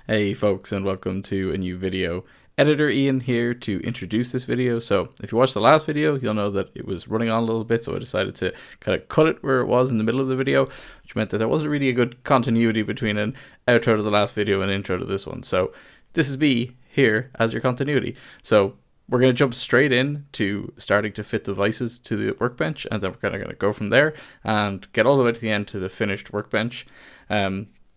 Hey folks, and welcome to a new video. Editor Ian here to introduce this video. So if you watched the last video, you'll know that it was running on a little bit, so I decided to kind of cut it where it was in the middle of the video, which meant that there wasn't really a good continuity between an outro to the last video and intro to this one. So this is me here as your continuity. So we're going to jump straight in to starting to fit devices to the workbench, and then we're kind of going to go from there and get all the way to the end to the finished workbench.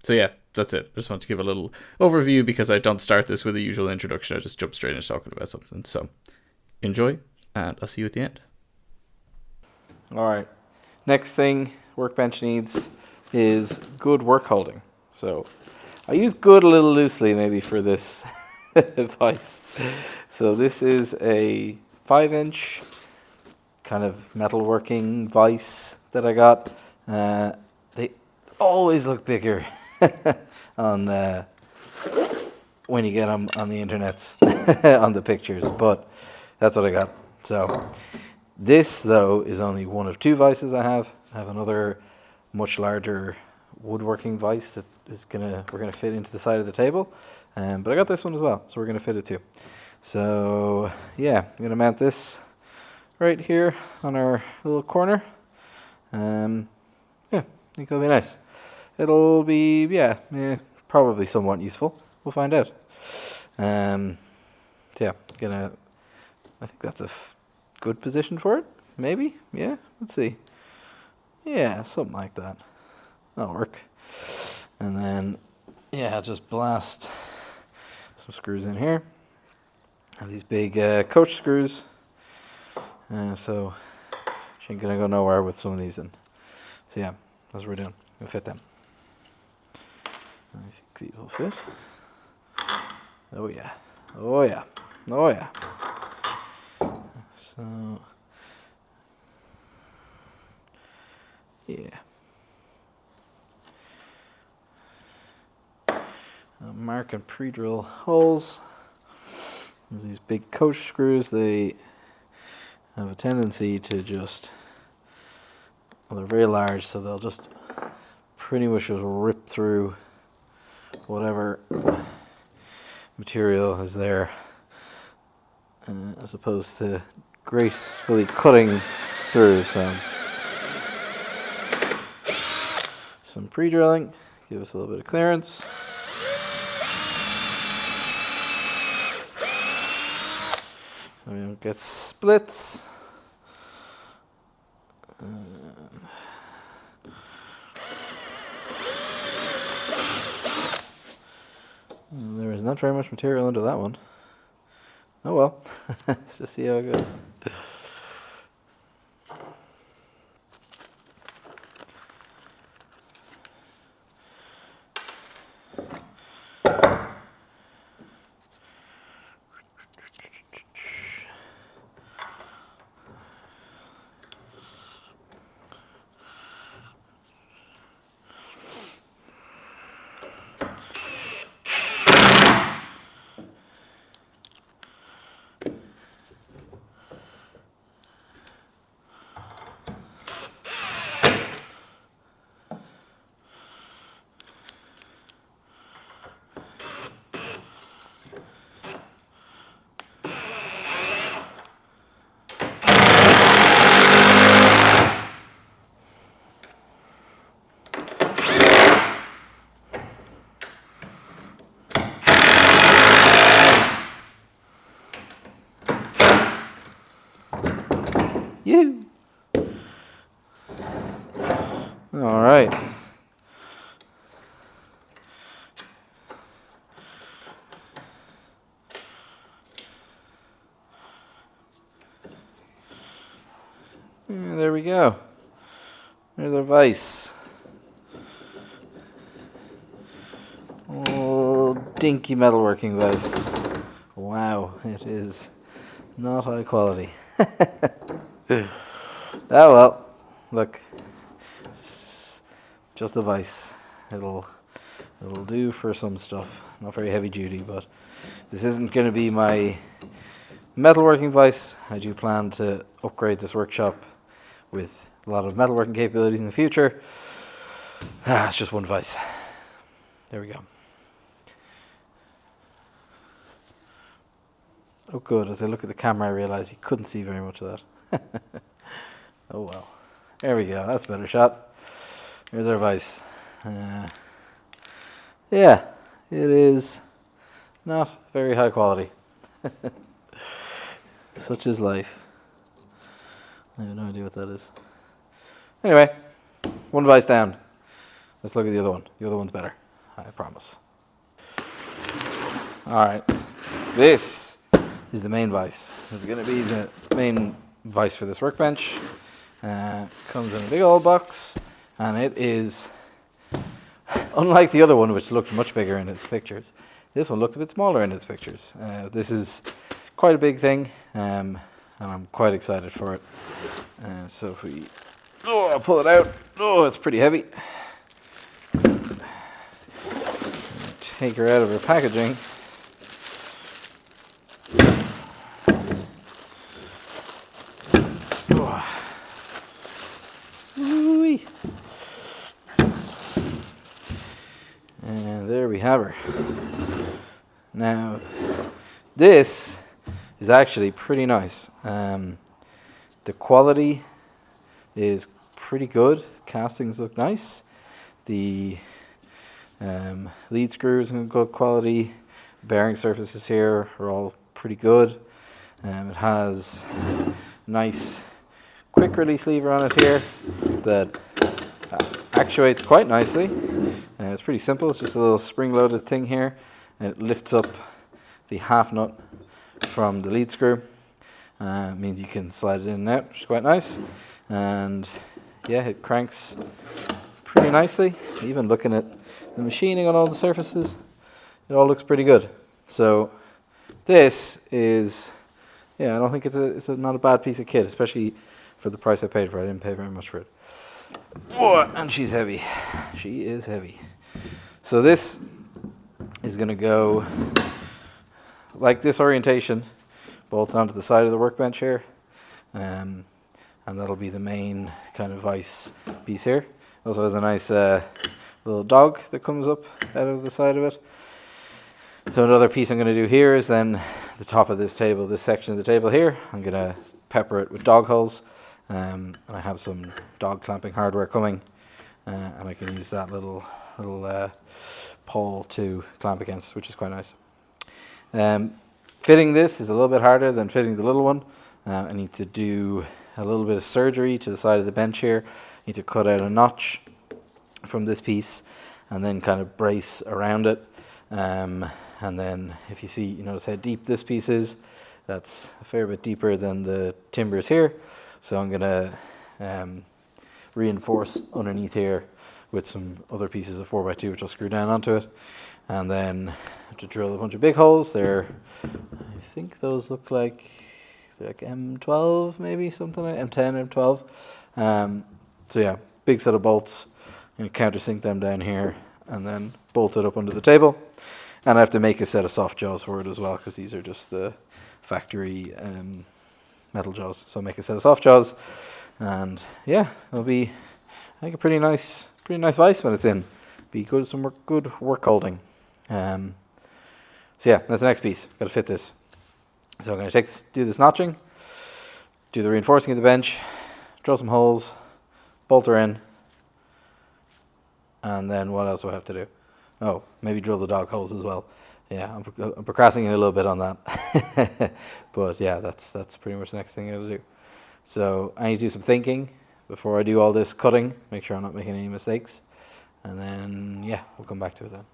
So yeah, that's it. I just want to give a little overview because I don't start this with the usual introduction. I just jump straight into talking about something. So enjoy, and I'll see you at the end. All right. Next thing workbench needs is good work holding. So I use good a little loosely maybe for this device. So this is a 5-inch kind of metalworking vise that I got. They always look bigger on when you get them on the internet on the pictures, but that's what I got. So this though is only one of two vices I have. I have another much larger woodworking vise that is we're gonna fit into the side of the table, but I got this one as well, so we're gonna fit it too. So yeah, I'm gonna mount this right here on our little corner. Yeah, I think it'll be nice. It'll be, yeah, probably somewhat useful. We'll find out. So yeah, I think that's a good position for it. Maybe, yeah, let's see. Yeah, something like that. That'll work. And then, yeah, I'll just blast some screws in here. I have these big coach screws. So she ain't gonna go nowhere with some of these. And so yeah, that's what we're doing. We'll fit them. I think these will fit. Oh yeah. Oh yeah. Oh yeah. So yeah. Mark and pre-drill holes. There's these big coach screws. They have a tendency to they're very large, so they'll just pretty much just rip through whatever material is there, as opposed to gracefully cutting through. So some pre-drilling, give us a little bit of clearance. So we don't get splits. There is not very much material into that one. Oh well, let's just see how it goes. You. All right. And there we go. There's our vise. Oh, dinky metalworking vise. Wow, it is not high quality. Oh well, look, it's just a vise. It'll do for some stuff. Not very heavy duty, but this isn't going to be my metalworking vise. I do plan to upgrade this workshop with a lot of metalworking capabilities in the future. It's just one vise. There we go. Oh good, as I look at the camera I realise you couldn't see very much of that. Oh well. There we go, that's a better shot. Here's our vise. Yeah, it is not very high quality. Such is life. I have no idea what that is. Anyway, one vise down. Let's look at the other one. The other one's better, I promise. Alright, this is the main vise. This is going to be the main vise for this workbench. Comes in a big old box, and it is, unlike the other one, which looked much bigger in its pictures, this one looked a bit smaller in its pictures. This is quite a big thing, and I'm quite excited for it. So if we, I'll pull it out. Oh, it's pretty heavy. Take her out of her packaging. And there we have her. Now, this is actually pretty nice. The quality is pretty good. Castings look nice. The lead screws are good quality. Bearing surfaces here are all pretty good. It has a nice quick release lever on it here that actuates quite nicely. It's pretty simple. It's just a little spring-loaded thing here, and it lifts up the half nut from the lead screw. Means you can slide it in and out, which is quite nice. And yeah, it cranks pretty nicely. Even looking at the machining on all the surfaces, it all looks pretty good. So this is, yeah, I don't think it's not a bad piece of kit, especially for the price I paid for it. I didn't pay very much for it. Oh, and she's heavy. She is heavy. So this is going to go like this orientation, bolted onto the side of the workbench here, and that'll be the main kind of vise piece here. Also has a nice little dog that comes up out of the side of it. So another piece I'm going to do here is then the top of this table, this section of the table here, I'm going to pepper it with dog holes. And I have some dog clamping hardware coming, and I can use that little pole to clamp against, which is quite nice. Fitting this is a little bit harder than fitting the little one. I need to do a little bit of surgery to the side of the bench here. I need to cut out a notch from this piece and then kind of brace around it. And then if you see, you notice how deep this piece is. That's a fair bit deeper than the timbers here. So I'm going to reinforce underneath here with some other pieces of 4x2 which I'll screw down onto it. And then to drill a bunch of big holes there. I think those look like M12 maybe, something like M10, M12. So yeah, big set of bolts. I'm going to countersink them down here and then bolt it up under the table. And I have to make a set of soft jaws for it as well, because these are just the factory metal jaws. So I'll make a set of soft jaws, and yeah, it'll be, I think, a pretty nice vise when it's in. Be good, some good work holding. So yeah, that's the next piece. Got to fit this. So I'm going to do this notching, do the reinforcing of the bench, drill some holes, bolt her in, and then what else do I have to do? Oh, maybe drill the dog holes as well. Yeah, I'm procrastinating a little bit on that. But yeah, that's pretty much the next thing I gotta do. So I need to do some thinking before I do all this cutting, make sure I'm not making any mistakes. And then, yeah, we'll come back to it then.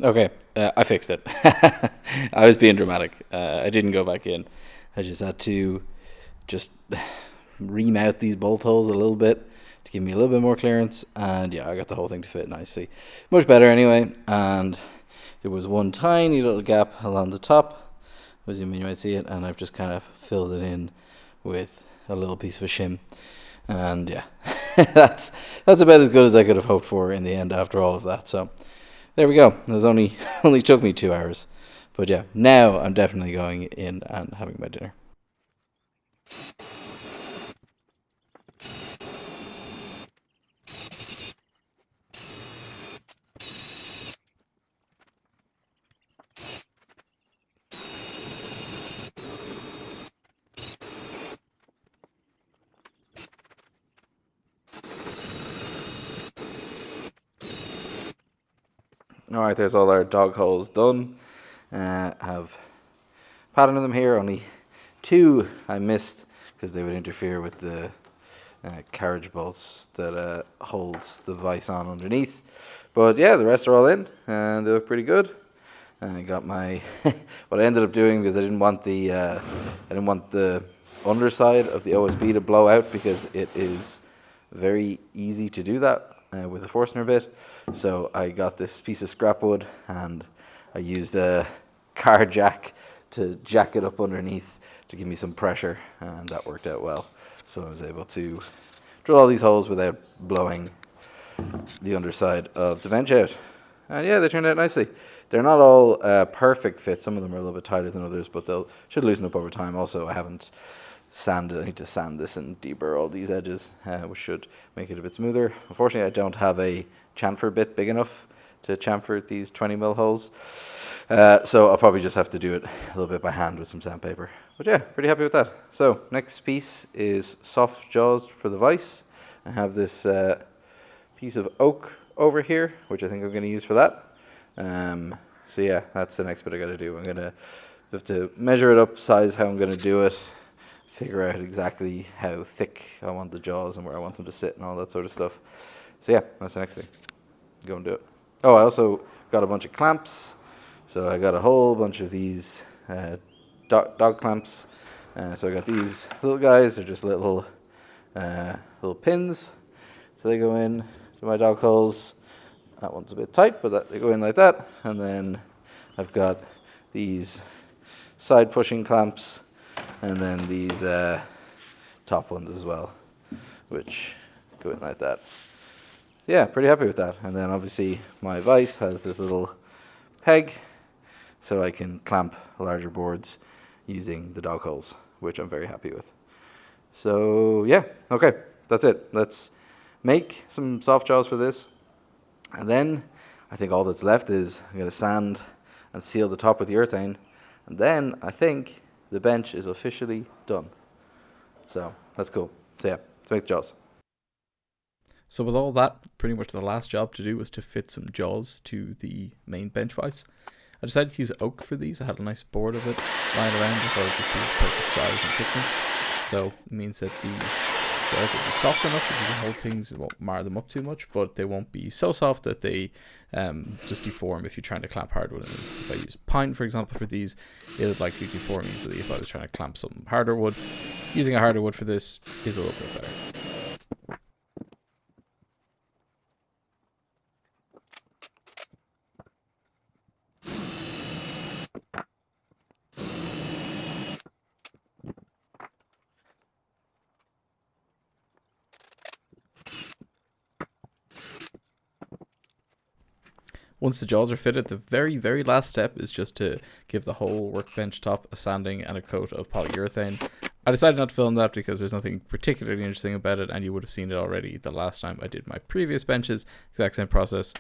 Okay, I fixed it. I was being dramatic. I didn't go back in. I just had to just remount these bolt holes a little bit to give me a little bit more clearance, and yeah, I got the whole thing to fit nicely. Much better anyway, and there was one tiny little gap along the top, as you might see it, and I've just kind of filled it in with a little piece of a shim, and yeah, that's about as good as I could have hoped for in the end after all of that. So there we go. It was only took me 2 hours, but yeah, now I'm definitely going in and having my dinner. All right, there's all our dog holes done. Have pattern of them here. Only two I missed because they would interfere with the carriage bolts that holds the vise on underneath. But yeah, the rest are all in and they look pretty good. I got my what I ended up doing because I didn't want the underside of the OSB to blow out because it is very easy to do that with a Forstner bit. So I got this piece of scrap wood and I used a car jack to jack it up underneath to give me some pressure, and that worked out well. So I was able to drill all these holes without blowing the underside of the bench out. And yeah, they turned out nicely. They're not all perfect fits. Some of them are a little bit tighter than others, but they'll should loosen up over time. Also, I haven't sanded. I need to sand this and deburr all these edges, which should make it a bit smoother. Unfortunately, I don't have a chamfer bit big enough to chamfer these 20mm holes. So I'll probably just have to do it a little bit by hand with some sandpaper. But yeah, pretty happy with that. So next piece is soft jaws for the vise. I have this piece of oak over here, which I think I'm going to use for that. So yeah, that's the next bit I got to do. I'm going to have to measure it up, size how I'm going to do it, figure out exactly how thick I want the jaws and where I want them to sit and all that sort of stuff. So yeah, that's the next thing. Go and do it. Oh, I also got a bunch of clamps. So I got a whole bunch of these dog clamps. So I got these little guys. They're just little pins. So they go in to my dog holes. That one's a bit tight, but they go in like that. And then I've got these side pushing clamps, and then these top ones as well, which go in like that. Yeah, pretty happy with that. And then obviously my vise has this little peg, so I can clamp larger boards using the dog holes, which I'm very happy with. So yeah, okay, that's it. Let's make some soft jaws for this. And then I think all that's left is I'm going to sand and seal the top with the urethane. And then I think the bench is officially done. So that's cool. So yeah, let's make the jaws. So with all that, pretty much the last job to do was to fit some jaws to the main bench vise. I decided to use oak for these. I had a nice board of it lying around. I thought it just was perfect size and thickness. So it means that the jaws will be soft enough that you can hold things. It won't mar them up too much, but they won't be so soft that they just deform if you're trying to clamp hardwood. And if I use pine, for example, for these, it would likely deform easily if I was trying to clamp some harder wood. Using a harder wood for this is a little bit better. Once the jaws are fitted, the very, very last step is just to give the whole workbench top a sanding and a coat of polyurethane. I decided not to film that because there's nothing particularly interesting about it, and you would have seen it already the last time I did my previous benches. Exact same process.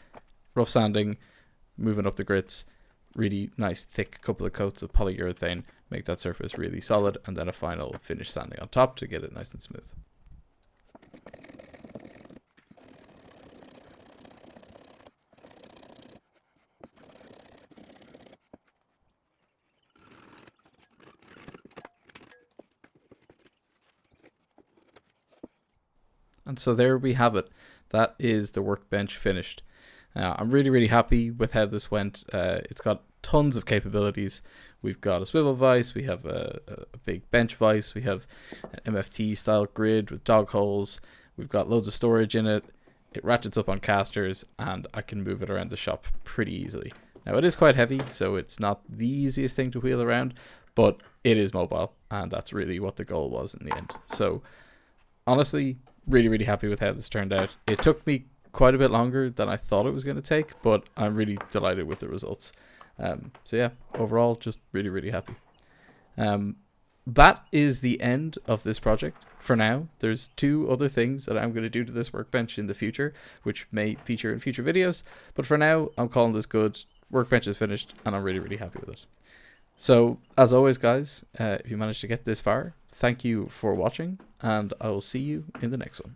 Rough sanding, moving up the grits, really nice thick couple of coats of polyurethane, make that surface really solid, and then a final finish sanding on top to get it nice and smooth. And so there we have it. That is the workbench finished. I'm really, really happy with how this went. It's got tons of capabilities. We've got a swivel vise, we have a big bench vise, we have an MFT-style grid with dog holes, we've got loads of storage in it, it ratchets up on casters, and I can move it around the shop pretty easily. Now it is quite heavy, so it's not the easiest thing to wheel around, but it is mobile, and that's really what the goal was in the end. So honestly, really, really happy with how this turned out. It took me quite a bit longer than I thought it was going to take, but I'm really delighted with the results. So yeah, overall, just really, really happy. That is the end of this project for now. There's 2 other things that I'm going to do to this workbench in the future, which may feature in future videos. But for now, I'm calling this good. Workbench is finished, and I'm really, really happy with it. So, as always, guys, if you managed to get this far, thank you for watching, and I will see you in the next one.